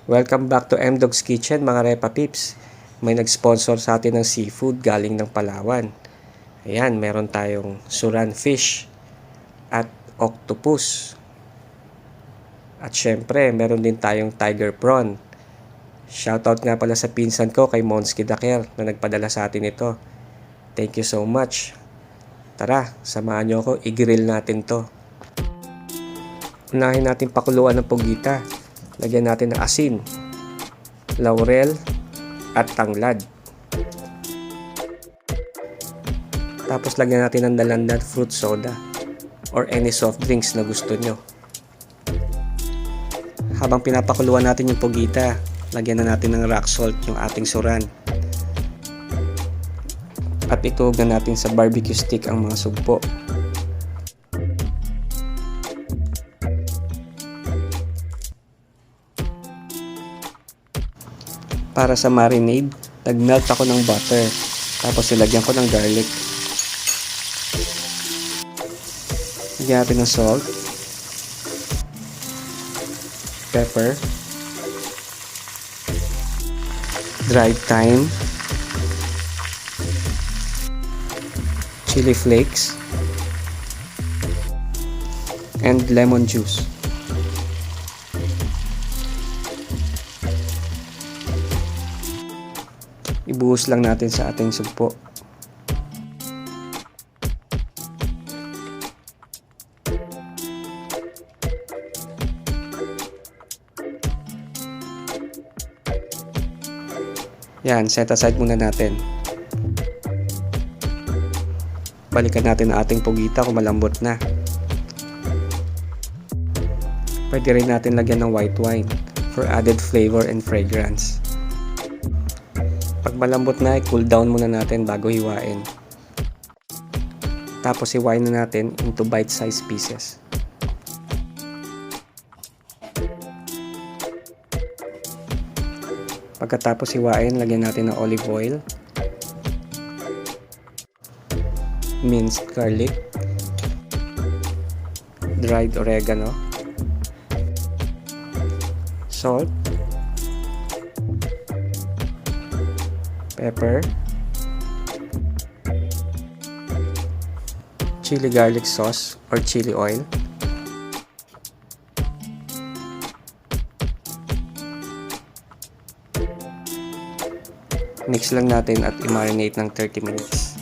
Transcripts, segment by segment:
Welcome back to M-Dog's Kitchen mga Repa Pips. May nag-sponsor sa atin ng seafood galing ng Palawan. Ayan, meron tayong suran fish at octopus. At syempre, meron din tayong tiger prawn. Shoutout nga pala sa pinsan ko kay Monsky Daker na nagpadala sa atin ito. Thank you so much. Tara, samahan nyo ako, i-grill natin to. Unahin natin pakuluan ng pugita. Lagyan natin ng asin, laurel, at tanglad. Tapos lagyan natin ng dalandan fruit soda or any soft drinks na gusto nyo. Habang pinapakuluan natin yung pugita, lagyan na natin ng rock salt yung ating suran. At ituhog na natin sa barbecue stick ang mga sugpo. Para sa marinade, nag-melt ako ng butter. Tapos ilagyan ko ng garlic. Lagyan natin ng salt, pepper, dried thyme, chili flakes, and lemon juice. Ibuhos lang natin sa ating sugpo. Yan, set aside muna natin. Balikan natin ang ating pugita kung malambot na. Pwede rin natin lagyan ng white wine for added flavor and fragrance. Pag malambot na, i-cool down muna natin bago hiwain. Tapos hiwain na natin into bite-sized pieces. Pagkatapos hiwain, lagyan natin ng olive oil, minced garlic, dried oregano, salt, pepper, chili garlic sauce or chili oil, mix lang natin at i-marinate ng 30 minutes.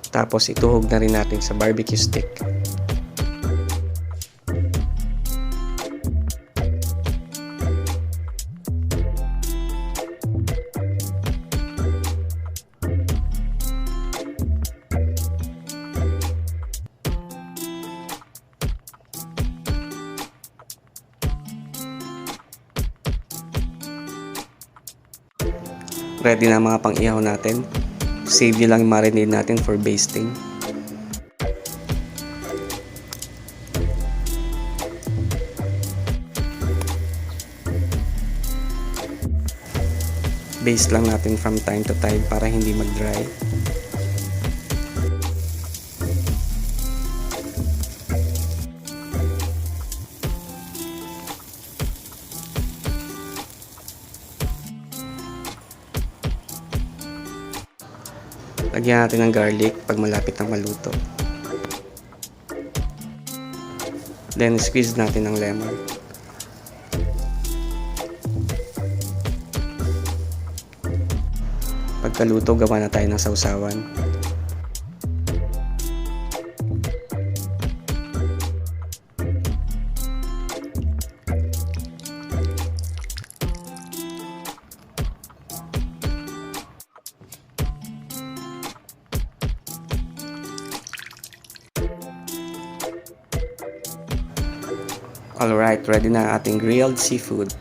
Tapos ituhog na rin natin sa barbecue stick. Ready na mga pang-ihaw natin. Save nyo lang yung marinade natin for basting. Baste lang natin from time to time para hindi mag-dry. Lagyan natin ng garlic pag malapit na maluto. Then squeeze natin ng lemon. Pagkaluto, gawa na tayo ng sausawan. Alright, ready na ang ating grilled seafood.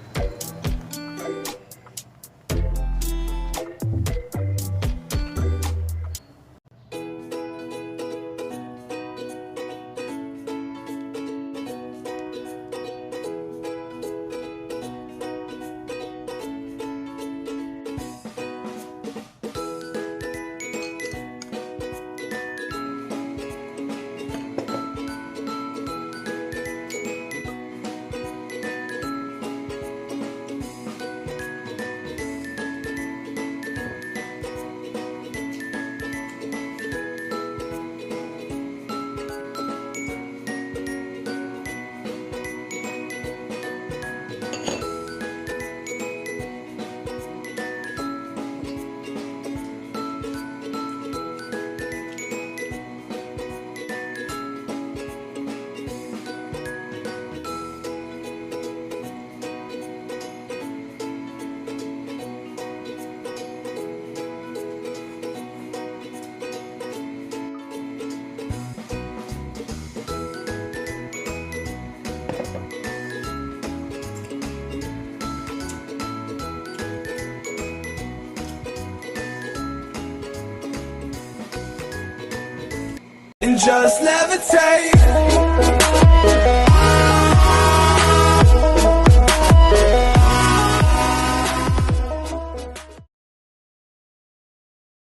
and just levitate.